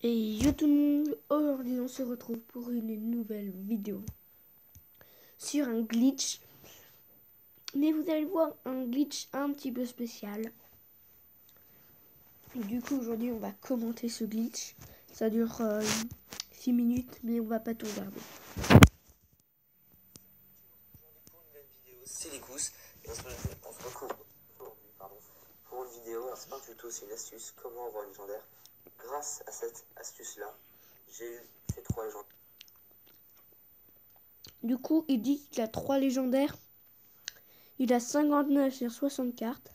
Et yo tout le monde, aujourd'hui on se retrouve pour une nouvelle vidéo sur un glitch. Mais vous allez voir un glitch un petit peu spécial. Et du coup aujourd'hui on va commenter ce glitch. Ça dure 6 minutes mais on va pas tout regarder. C'est les gousses et on se retrouve aujourd'hui pour une vidéo. Alors c'est pas un tuto, c'est une astuce, comment avoir une légendaire. Grâce à cette astuce là, j'ai eu ces 3 légendaires. Du coup il dit qu'il a 3 légendaires. Il a 59 sur 60 cartes.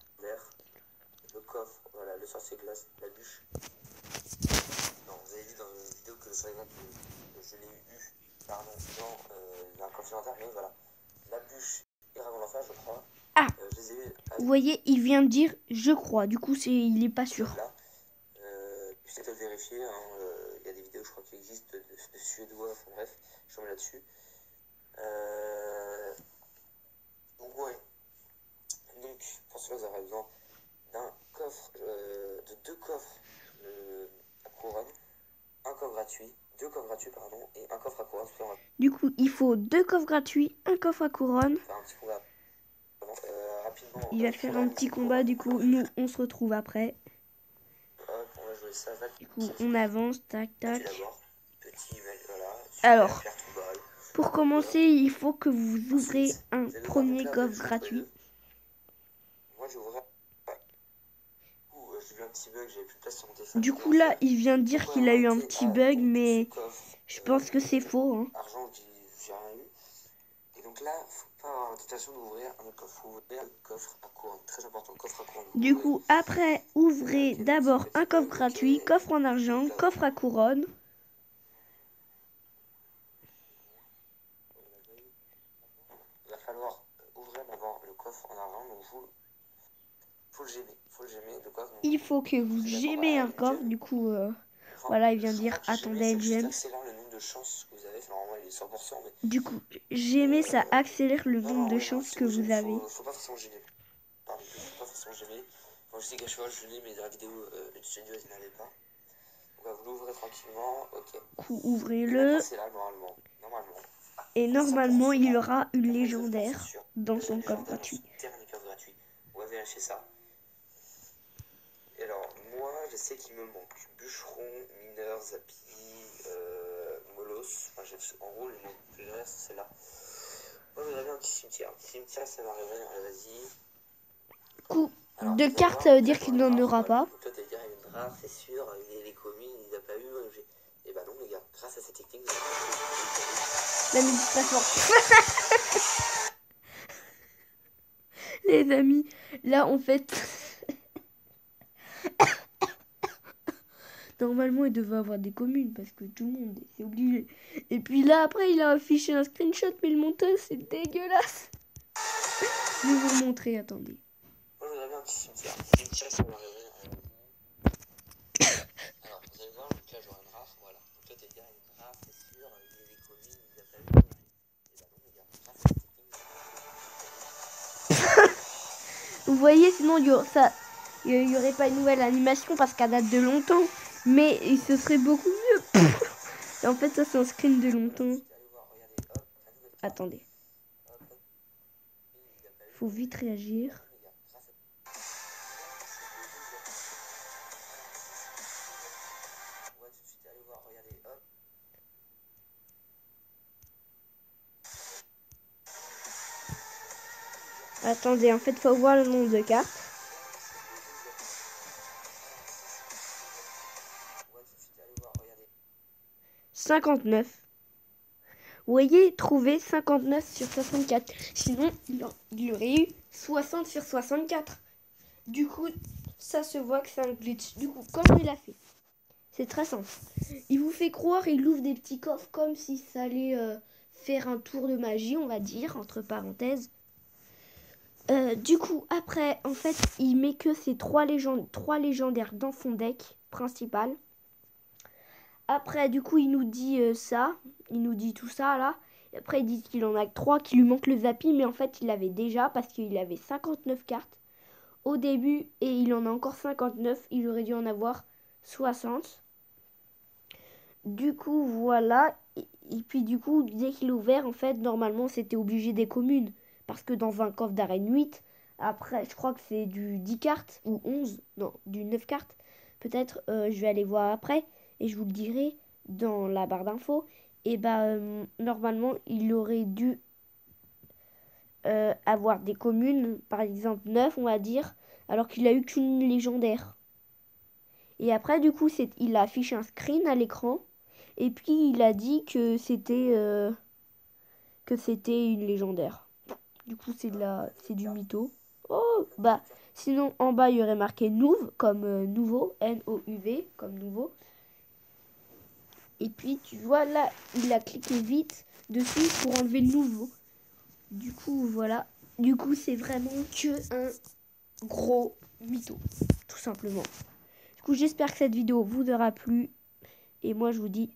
Le coffre, voilà, le sorcier glace, la bûche. Non, vous avez vu dans une vidéo que je l'ai eu, pardon, dans un coffre légendaire, mais voilà. La bûche et Dragon d'Enfer, je crois. Ah, je les ai eu vous voyez, il vient de dire je crois. Du coup il est pas sûr. Là. J'essaie de le vérifier, il y a des vidéos je crois qui existent de suédois, enfin bref, je tombe là-dessus. Donc ouais, donc pour cela vous aurez besoin d'un coffre, de 2 coffres à couronne, un coffre gratuit, 2 coffres gratuits pardon, et un coffre à couronne. Du coup il faut 2 coffres gratuits, un coffre à couronne. Faire un petit combat rapidement. Il va faire un petit combat, du coup nous on se retrouve après. Hop, on va jouer ça. Du coup on avance, tac tac. Petit email, voilà. Alors, pour commencer, il faut que vous ouvrez un premier coffre gratuit. Moi j'ouvrais. J'ai eu un petit bug, j'avais plus de place sur mon téléphone. Du coup là, il vient de dire qu'il a eu un petit bug, mais je pense que c'est faux. Hein. Argent, j'ai rien eu. Et donc là, faut pas avoir la tentation d'ouvrir un coffre. Faut ouvrir le coffre à couronne. Très important, le coffre à couronne. Du coup, après, ouvrez d'abord un coffre gratuit, coffre en argent, coffre à couronne. Il va falloir ouvrir d'abord le coffre en argent, donc faut le gémer, le coffre. Donc, il faut que vous gémez un coffre, du coup, voilà, il vient de dire attendez, elle gemme. Le nombre de chances que vous avez, normalement il est 100%, mais... Du coup, gémer, ça accélère le nombre de chances que vous avez. Faut pas forcément gémer. Pardon, faut pas forcément gémer. Moi je sais qu'à cheval je l'ai, mais dans la vidéo, le studio il n'avait pas. Donc vous l'ouvrez tranquillement, ok. Coup, ouvrez-le. C'est là, normalement. Et normalement, il aura une légendaire dans son coffre gratuit. Dernier coffre gratuit. On va vérifier ça. Et alors, moi, je sais qu'il me manque bûcheron, mineur, zapi, molos. Enfin, en gros, les noms que je reste, c'est là. Moi, j'avais un petit cimetière. Cimetière, ça va arriver. Vas-y. Coup de carte, ça veut dire qu'il n'en aura pas. Toi, t'es dire, il y a une draft, c'est sûr. Les communes, il n'a pas eu. Et bah non, les gars, grâce à cette technique, vous avez... La musique très forte. Les amis, là en fait, normalement il devait avoir des communes parce que tout le monde c'est obligé. Et puis là après il a affiché un screenshot, mais le montage c'est dégueulasse. Je vais vous montrer, attendez. Moi j'avais un petit cimetière. Cimetière, ça va arriver. Alors vous allez voir, donc là j'aurai une raf, voilà. Donc toi t'es bien, il y a une raf, c'est sûr, les communes, il n'y a pas eu. Et bah non, les gars, grâce à cette technique. Vous voyez, sinon il y aurait pas une nouvelle animation parce qu'elle date de longtemps. Mais ce serait beaucoup mieux. Et en fait ça c'est un screen de longtemps. Attendez. Faut vite réagir. Attendez, en fait, faut voir le nombre de cartes. « 59. Vous voyez, trouver 59 sur 64. Sinon, il aurait eu 60 sur 64. Du coup, ça se voit que c'est un glitch. Du coup, comment il a fait? C'est très simple. Il vous fait croire, il ouvre des petits coffres comme si ça allait faire un tour de magie, on va dire, entre parenthèses. Du coup, après, en fait, il met que ces 3 légendaires dans son deck principal. Après, du coup, il nous dit ça. Il nous dit tout ça, là. Et après, il dit qu'il en a que 3, qu'il lui manque le Zappy. Mais en fait, il l'avait déjà parce qu'il avait 59 cartes au début. Et il en a encore 59. Il aurait dû en avoir 60. Du coup, voilà. Et puis, du coup, dès qu'il est ouvert, en fait, normalement, c'était obligé des communes. Parce que dans un coffre d'arène 8, après, je crois que c'est du 10 cartes ou 11, non, du 9 cartes. Peut-être, je vais aller voir après et je vous le dirai dans la barre d'infos. Et bah, normalement, il aurait dû avoir des communes, par exemple 9, on va dire, alors qu'il a eu qu'une légendaire. Et après, du coup, il a affiché un screen à l'écran. Et puis, il a dit que c'était une légendaire. Du coup, c'est du mytho. Oh, bah, sinon, en bas, il y aurait marqué Nouv, comme nouveau, N-O-U-V, comme nouveau. Et puis, tu vois, là, il a cliqué vite dessus pour enlever le nouveau. Du coup, voilà. Du coup, c'est vraiment que un gros mytho, tout simplement. Du coup, j'espère que cette vidéo vous aura plu. Et moi, je vous dis